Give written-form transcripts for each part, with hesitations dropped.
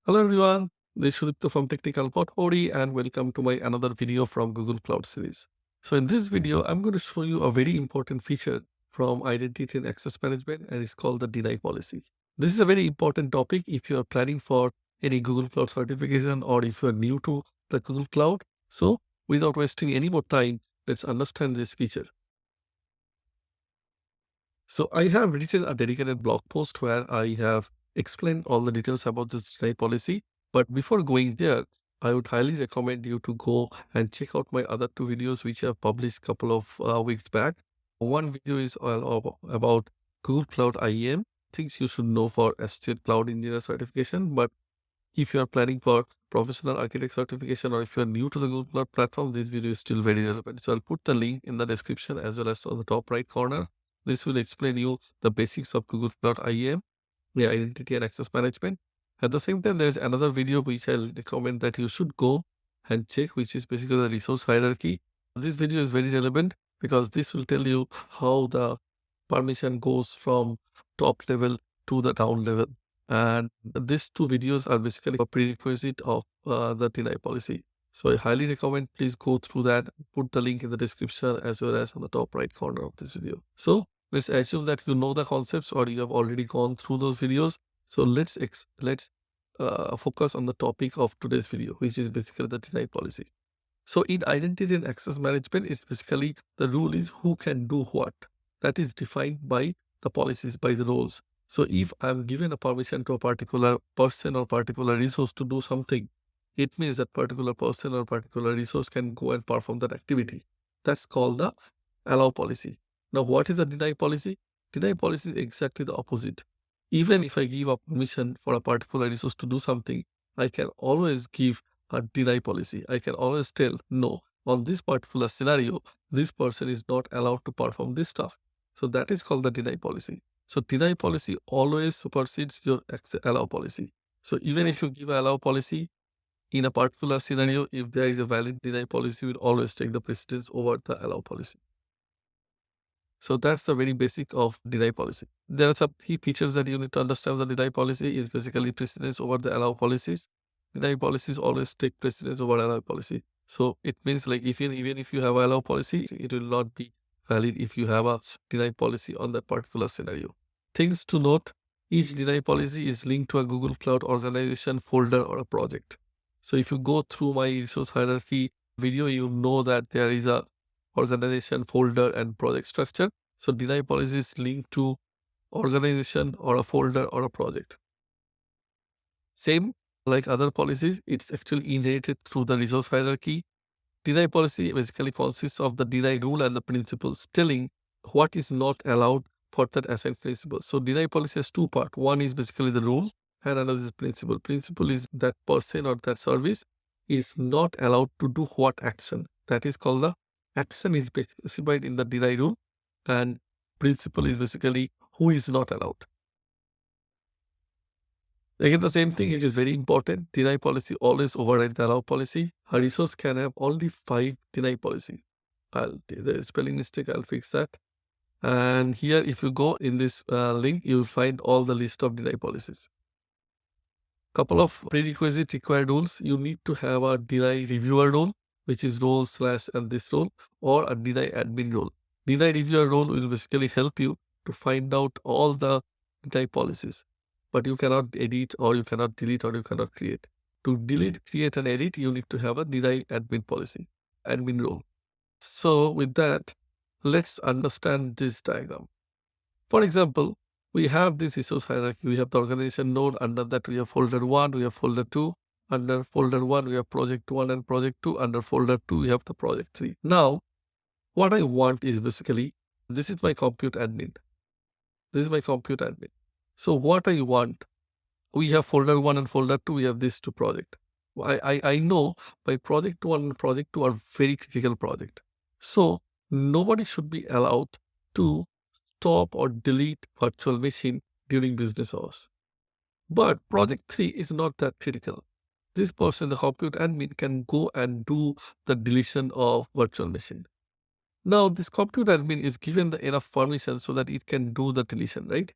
Hello everyone, this is Sudipta from Technical Potpourri and welcome to my another video from Google Cloud series. So in this video, I'm going to show you a very important feature from Identity and Access Management, and it's called the deny policy. This is a very important topic if you are planning for any Google Cloud certification or if you are new to the Google Cloud. So without wasting any more time, let's understand this feature. So I have written a dedicated blog post where I have explained all the details about this deny policy. But before going there, I would highly recommend you to go and check out my other two videos which I have published a couple of weeks back. One video is all about Google Cloud IAM, things you should know for Associate Cloud Engineer certification. But if you are planning for professional architect certification or if you are new to the Google Cloud platform, this video is still very relevant. So I'll put the link in the description as well as on the top right corner. This will explain you the basics of Google Cloud IAM, the identity and access management. At the same time, there is another video which I'll recommend that you should go and check, which is basically the resource hierarchy. This video is very relevant because this will tell you how the permission goes from top level to the down level. And these two videos are basically a prerequisite of the deny policy. So I highly recommend please go through that. Put the link in the description as well as on the top right corner of this video. So let's assume that you know the concepts or you have already gone through those videos. So let's focus on the topic of today's video, which is basically the deny policy. So in identity and access management, it's basically the rule is who can do what. That is defined by the policies, by the roles. So if I'm given a permission to a particular person or particular resource to do something, it means that particular person or particular resource can go and perform that activity. That's called the allow policy. Now, what is the deny policy? Deny policy is exactly the opposite. Even if I give a permission for a particular resource to do something, I can always give a deny policy. I can always tell, no, on this particular scenario, this person is not allowed to perform this task. So that is called the deny policy. So deny policy always supersedes your allow policy. So even if you give an allow policy, in a particular scenario, if there is a valid deny policy, will always take the precedence over the allow policy. So that's the very basic of deny policy. There are some key features that you need to understand. The deny policy is basically precedence over the allow policies. Deny policies always take precedence over allow policy. So it means like even if you have allow policy, it will not be valid if you have a deny policy on that particular scenario. Things to note, each deny policy is linked to a Google Cloud organization folder or a project. So if you go through my resource hierarchy video, you know that there is a organization folder and project structure. So deny policy is linked to organization or a folder or a project. Same like other policies, it's actually inherited through the resource hierarchy. Deny policy basically consists of the deny rule and the principles telling what is not allowed for that assigned principle. So deny policy has two parts. One is basically the rule and another is principle. Principle is that person or that service is not allowed to do what action. That is called the action is specified in the deny rule, and principle is basically who is not allowed. Again, the same thing, which is very important. Deny policy always override the allow policy. A resource can have only 5 deny policy. The spelling mistake, I'll fix that. And here, if you go in this link, you will find all the list of deny policies. Couple of prerequisite required rules. You need to have a deny reviewer role, which is role / and this role, or a deny admin role. Deny reviewer role will basically help you to find out all the deny policies, but you cannot edit or you cannot delete or you cannot create. To delete, create and edit, you need to have a deny admin policy, admin role. So with that, let's understand this diagram. For example, we have this resource hierarchy. We have the organization node. Under that, we have folder 1, we have folder 2. Under folder 1, we have project 1 and project 2. Under folder 2, we have the project 3. Now, what I want is basically, this is my compute admin. This is my compute admin. So what I want, we have folder 1 and folder 2, we have these two projects. I know my project 1 and project 2 are very critical project. So nobody should be allowed to stop or delete virtual machine during business hours. But project 3 is not that critical. This person, the compute admin, can go and do the deletion of virtual machine. Now, this compute admin is given the enough permission so that it can do the deletion, right?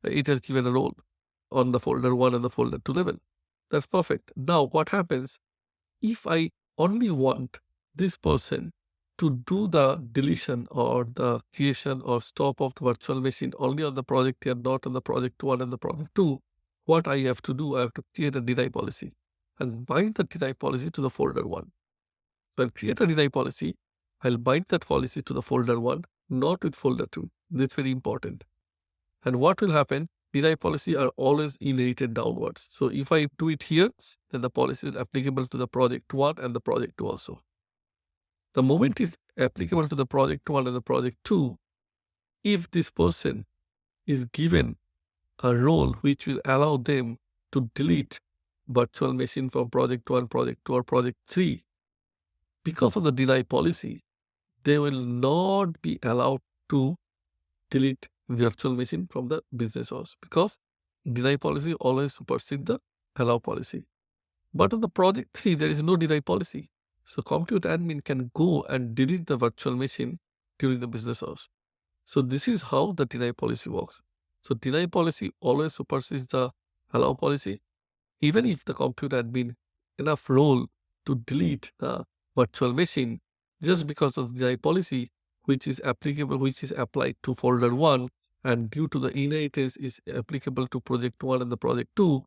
It has given a role on the folder 1 and the folder 2 level. That's perfect. Now what happens if I only want this person to do the deletion or the creation or stop of the virtual machine only on the project here, not on the project 1 and the project 2? What I have to do, I have to create a deny policy and bind the deny policy to the folder 1. So I'll create a deny policy. I'll bind that policy to the folder 1, not with folder 2. That's very important. And what will happen? Deny policy are always inherited downwards. So if I do it here, then the policy is applicable to the project 1 and the project 2 also. The moment is applicable to the project 1 and the project 2, if this person is given a role which will allow them to delete virtual machine from project 1, project 2 or project 3, because of the deny policy, they will not be allowed to delete virtual machine from the business hours because deny policy always supersedes the allow policy. But on the project 3, there is no deny policy. So compute admin can go and delete the virtual machine during the business hours. So this is how the deny policy works. So deny policy always supersedes the allow policy. Even if the compute admin enough role to delete the virtual machine, just because of the deny policy, which is applicable, which is applied to folder 1, and due to the inheritance is applicable to project 1 and the project 2,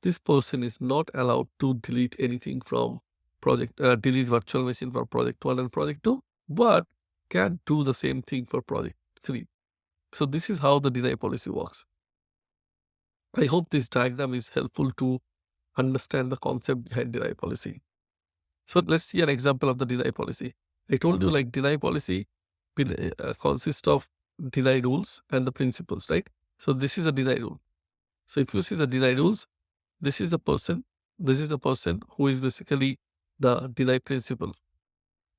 this person is not allowed to delete anything from delete virtual machine for project 1 and project 2, but can do the same thing for project 3. So this is how the deny policy works. I hope this diagram is helpful to understand the concept behind deny policy. So let's see an example of the deny policy. I told you like deny policy consists of deny rules and the principles, right? So this is a deny rule. So if you see the deny rules, this is the person who is basically the deny principle.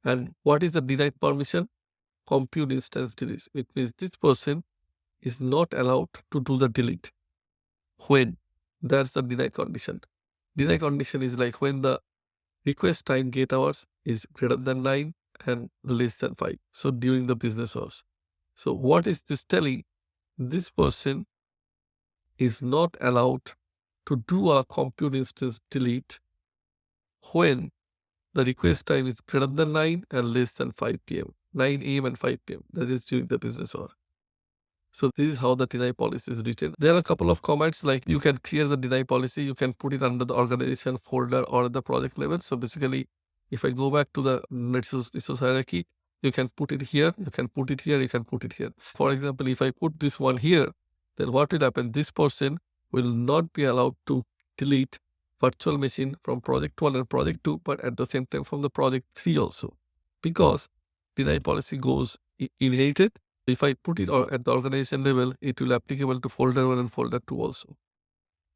And what is the denied permission? Compute instance delete. It means this person is not allowed to do the delete. When? That's the deny condition. Deny condition is like when the request time get hours is greater than 9 and less than 5. So during the business hours. So what is this telling? This person is not allowed to do a compute instance delete when the request time is greater than 9 and less than 5 p.m. 9 a.m. and 5 p.m. That is during the business hour. So this is how the deny policy is written. There are a couple of comments like you can create the deny policy, you can put it under the organization folder or at the project level. So basically, if I go back to the resource hierarchy, you can put it here, you can put it here, you can put it here. For example, if I put this one here, then what will happen? This person will not be allowed to delete virtual machine from project 1 and project 2, but at the same time from the project 3 also, because deny policy goes inherited. If I put it at the organization level, it will applicable to folder 1 and folder 2 also.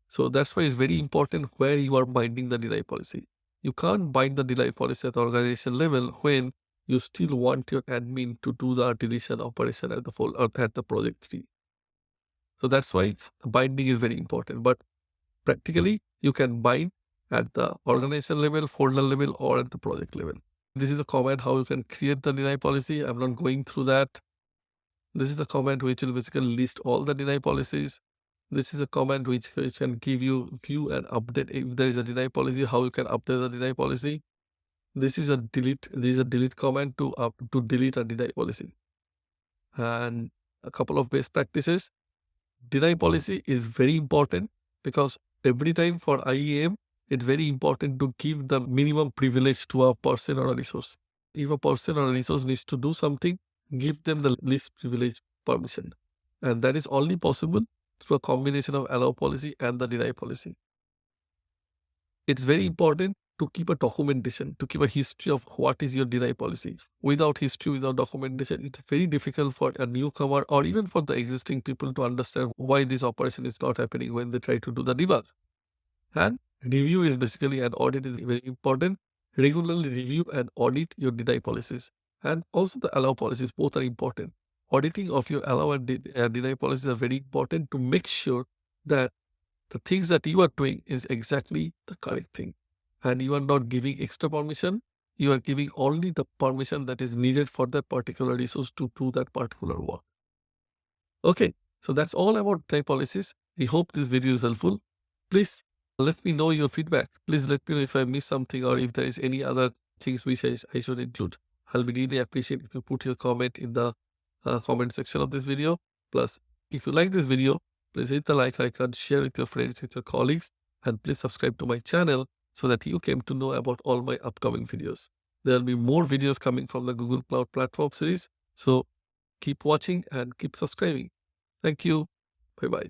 So that's why it's very important where you are binding the deny policy. You can't bind the deny policy at the organization level when you still want your admin to do the deletion operation at the folder or at the project 3. So that's why the binding is very important. But practically, you can bind at the organization level, folder level, or at the project level. This is a command how you can create the deny policy. I'm not going through that. This is the command which will basically list all the deny policies. This is a command which can give you view and update if there is a deny policy, how you can update the deny policy. This is a delete. This is a delete command to delete a deny policy. And a couple of best practices. Deny policy is very important because every time for IAM, it's very important to give the minimum privilege to a person or a resource. If a person or a resource needs to do something, give them the least privilege permission. And that is only possible through a combination of allow policy and the deny policy. It's very important to keep a documentation, to keep a history of what is your deny policy. Without history, without documentation, it's very difficult for a newcomer or even for the existing people to understand why this operation is not happening when they try to do the debug. And review is basically an audit is very important. Regularly review and audit your deny policies. And also the allow policies, both are important. Auditing of your allow and deny policies are very important to make sure that the things that you are doing is exactly the correct thing. And you are not giving extra permission. You are giving only the permission that is needed for that particular resource to do that particular work. Okay, so that's all about deny policies. We hope this video is helpful. Please Let me know your feedback. Please let me know if I missed something or if there is any other things which I should include. I'll be really appreciate if you put your comment in the comment section of this video. Plus, if you like this video, please hit the like icon, share with your friends, with your colleagues, and please subscribe to my channel so that you came to know about all my upcoming videos. There will be more videos coming from the Google Cloud Platform series. So keep watching and keep subscribing. Thank you. Bye-bye.